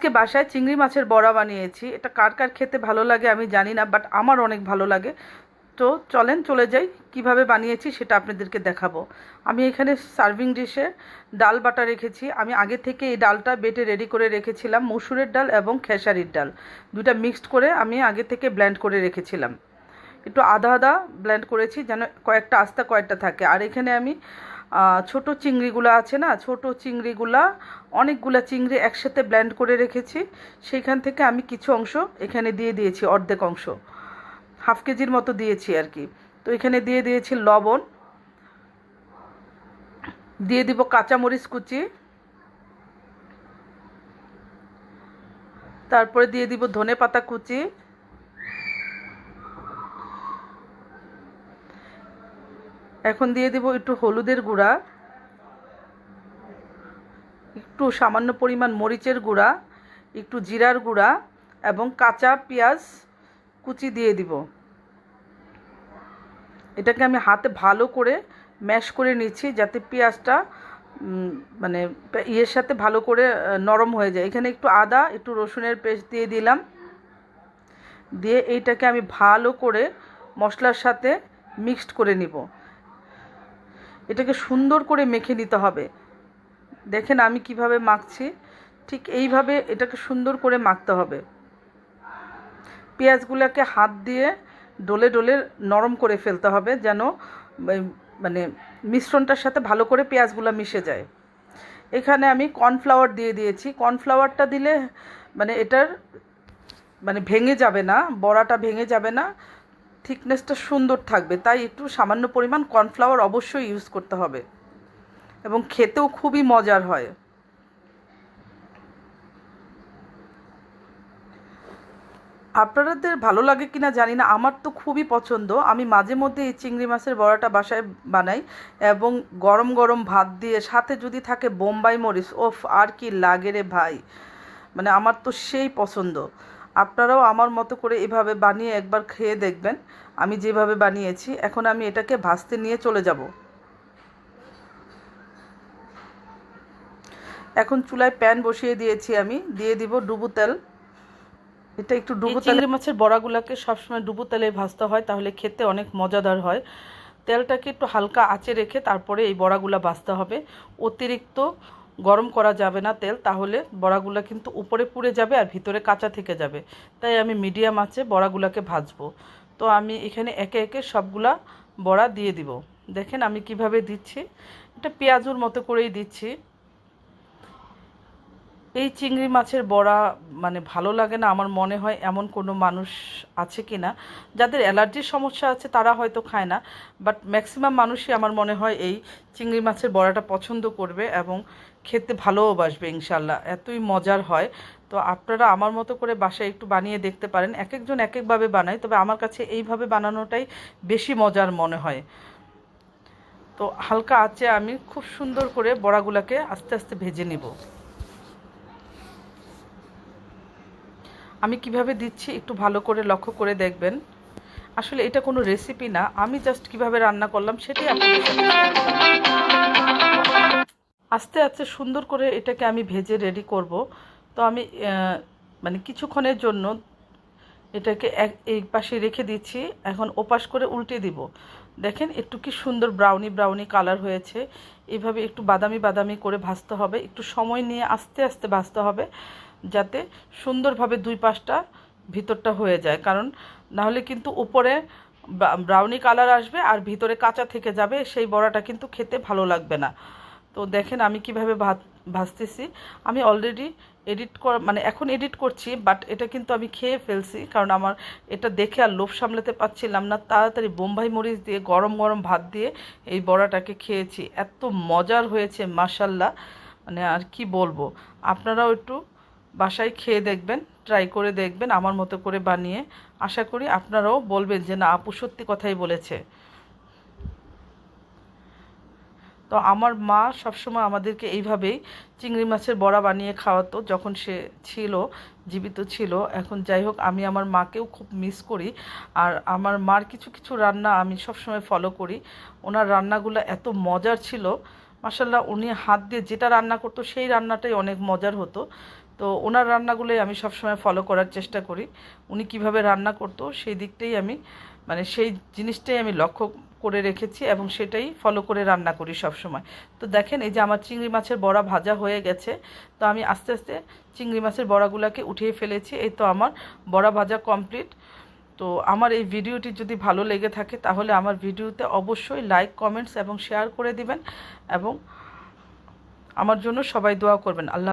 আজকে বাসায় চিংড়ি মাছের বড়া বানিয়েছি। এটা কার কার খেতে ভালো লাগে আমি জানি না, বাট আমার অনেক ভালো লাগে। তো চলেন চলে যাই, কিভাবে বানিয়েছি সেটা আপনাদেরকে দেখাবো। আমি এখানে সার্ভিং ডিশে ডাল বাটা রেখেছি। আমি আগে থেকে এই ডালটা বেটে রেডি করে রেখেছিলাম। মসুরের ডাল এবং খেসারির ডাল দুটা মিক্সড করে আমি আগে থেকে ব্লেন্ড করে রেখেছিলাম। একটু আধা আধা ব্লেন্ড করেছি যেন কয়েকটা আস্তা কয়েকটা থাকে। আর এখানে আমি ছোট চিংড়িগুলো আছে না, ছোট চিংড়িগুলা অনেকগুলা চিংড়ি একসাথে ব্লেন্ড করে রেখেছি। সেইখান থেকে আমি কিছু অংশ এখানে দিয়ে দিয়েছি, অর্ধেক অংশ, হাফ কেজির মতো দিয়েছি আর কি। তো এখানে দিয়ে দিয়েছি লবণ, দিয়ে দিব কাঁচামরিচ কুচি, তারপরে দিয়ে দিব ধনে পাতা কুচি, এখন দিয়ে দিব একটু হলুদের গুঁড়া, একটু সামান্য পরিমাণ মরিচের গুঁড়া, একটু জিরার গুঁড়া এবং কাঁচা পেঁয়াজ কুচি দিয়ে দিব। এটাকে আমি হাতে ভালো করে ম্যাশ করে নিচ্ছি যাতে পেঁয়াজটা মানে ইয়ের সাথে ভালো করে নরম হয়ে যায়। এখানে একটু আদা, একটু রসুনের পেস্ট দিয়ে দিলাম। দিয়ে এইটাকে আমি ভালো করে মশলার সাথে মিক্সড করে নিব। এটাকে সুন্দর করে মেখে নিতে হবে। দেখেন আমি কিভাবে মাখছি, ঠিক এইভাবে এটাকে সুন্দর করে মাখতে হবে। পেঁয়াজগুলোকে হাত দিয়ে ডলে ডলে নরম করে ফেলতে হবে যেন মানে মিশ্রণটার সাথে ভালো করে পেঁয়াজগুলো মিশে যায়। এখানে আমি কর্নফ্লাওয়ার দিয়ে দিয়েছি। কর্নফ্লাওয়ারটা দিলে মানে এটার মানে ভেঙে যাবে না, বড়াটা ভেঙে যাবে না, থিকনেসটা সুন্দর থাকবে। তাই একটু সামান্য পরিমাণ কর্নফ্লাওয়ার অবশ্যই ইউজ করতে হবে এবং খেতেও খুবই মজার হয়। আপনাদের ভালো লাগে কিনা জানি না, আমার তো খুবই পছন্দ। আমি মাঝে মধ্যে এই চিংড়ি মাছের বড়াটা বাসায় বানাই এবং গরম গরম ভাত দিয়ে সাথে যদি থাকে বোম্বাই মরিচ, ওফ আর কি লাগে রে ভাই, মানে আমার তো সেই পছন্দ। আপনারাও আমার মতো করে এভাবে বানিয়ে একবার খেয়ে দেখবেন আমি যেভাবে বানিয়েছি। এখন আমি এটাকে ভাজতে নিয়ে চলে যাব। এখন চুলায় প্যান বসিয়ে দিয়েছি, আমি দিয়ে দিব ডুবো তেল। এটা একটু ডুবো তেল। চিংড়ি মাছের বড়াগুলোকে সবসময় ডুবো তেলে ভাজতে হয়, তাহলে খেতে অনেক মজাদার হয়। তেলটাকে একটু হালকা আঁচে রেখে তারপরে এই বড়াগুলো ভাজতে হবে। অতিরিক্ত গরম করা যাবে না তেল, তাহলে বড়াগুলো কিন্তু উপরে পুড়ে যাবে আর ভিতরে কাঁচা থেকে যাবে। তাই আমি মিডিয়াম আঁচে বড়াগুলোকে ভাজবো। তো আমি এখানে একে একে সবগুলা বড়া দিয়ে দিব। দেখেন আমি কিভাবে দিচ্ছি, এটা পেঁয়াজুর মতো করেই দিচ্ছি। এই চিংড়ি মাছের বড়া মানে ভালো লাগে না আমার মনে হয় এমন কোনো মানুষ আছে কি না। যাদের অ্যালার্জির সমস্যা আছে তারা হয়তো খায় না, বাট ম্যাক্সিমাম মানুষই আমার মনে হয় এই চিংড়ি মাছের বড়াটা পছন্দ করবে এবং খেতে ভালোবাসবে ইনশাল্লাহ, এতই মজার হয়। তো আপনারা আমার মতো করে বাসায় একটু বানিয়ে দেখতে পারেন। এক একজন এক একভাবে বানায়, তবে আমার কাছে এইভাবে বানানোটাই বেশি মজার মনে হয়। তো হালকা আঁচে আমি খুব সুন্দর করে বড়াগুলোকে আস্তে আস্তে ভেজে নিব। আমি কিভাবে দিচ্ছি একটু ভালো করে লক্ষ্য করে দেখবেন। আসলে এটা কোনো রেসিপি না, আমি জাস্ট কিভাবে রান্না করলাম সেটাই আপনাদের সাথে আস্তে আস্তে সুন্দর করে এটাকে আমি ভেজে রেডি করব। তো আমি মানে কিছুক্ষণের জন্য এটাকে এই পাশে রেখে দিচ্ছি। এখন ওপাশ করে উল্টে দিব। দেখেন একটু কি সুন্দর ব্রাউনি ব্রাউনি কালার হয়েছে। এইভাবে একটু বাদামি বাদামি করে ভাজতে হবে, একটু সময় নিয়ে আস্তে আস্তে ভাজতে হবে যাতে সুন্দরভাবে দুই পাশটা ভিতরটা হয়ে যায়। কারণ নাহলে কিন্তু উপরে ব্রাউনি কালার আসবে আর ভিতরে কাঁচা থেকে যাবে, সেই বড়াটা কিন্তু খেতে ভালো লাগবে না। তো দেখেন আমি কিভাবে ভাজতেছি। আমি অলরেডি মানে এখন এডিট করছি, বাট এটা কিন্তু আমি খেয়ে ফেলছি কারণ আমার এটা দেখে আর লোভ সামলাতে পারছিলাম না। তাড়াতাড়ি বোম্বাই মরিচ দিয়ে গরম গরম ভাত দিয়ে এই বড়াটাকে খেয়েছি, এত মজার হয়েছে মাশাল্লাহ, মানে আর কি বলবো। আপনারাও একটু বাসায় খেয়ে দেখবেন, ট্রাই করে দেখবেন আমার মতো করে বানিয়ে। আশা করি আপনারাও বলবেন যে না আপু সত্যি কথাই বলেছে। তো আমার মা সবসময় আমাদেরকে এইভাবেই চিংড়ি মাছের বড়া বানিয়ে খাওয়াতো যখন সে ছিল, জীবিত ছিল। এখন যাই হোক, আমি আমার মাকেও খুব মিস করি। আর আমার মার কিছু কিছু রান্না আমি সবসময় ফলো করি। ওনার রান্নাগুলো এত মজার ছিল মাশাল্লাহ, উনি হাত দিয়ে যেটা রান্না করতো সেই রান্নাটাই অনেক মজার হতো। তো ওনার রান্নাগুলোই আমি সবসময় ফলো করার চেষ্টা করি। উনি কিভাবে রান্না করতো সেই দিকটাই আমি মানে সেই জিনিসটাই আমি লক্ষ্য করে রেখেছি এবং সেটাই ফলো করে রান্না করি সব সময়। তো দেখেন এই যে আমার চিংড়ি মাছের বড়া ভাজা হয়ে গেছে। তো আমি আস্তে আস্তে চিংড়ি মাছের বড়াগুলোকে উঠিয়ে ফেলেছি। এই তো আমার বড়া ভাজা কমপ্লিট। তো আমার এই ভিডিওটি যদি ভালো লেগে থাকে তাহলে আমার ভিডিওতে অবশ্যই লাইক, কমেন্টস এবং শেয়ার করে দিবেন এবং আমার জন্য সবাই দোয়া করবেন। আল্লাহ